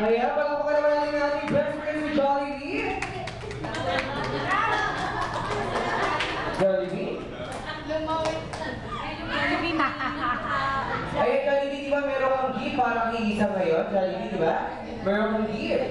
Ayan, palakpakan naman natin ang ating best friend si Jollibee. Jollibee? Ayan, Jollibee, di ba meron kang gift para kay Isa ngayon? Jollibee, di ba? Meron kang gift.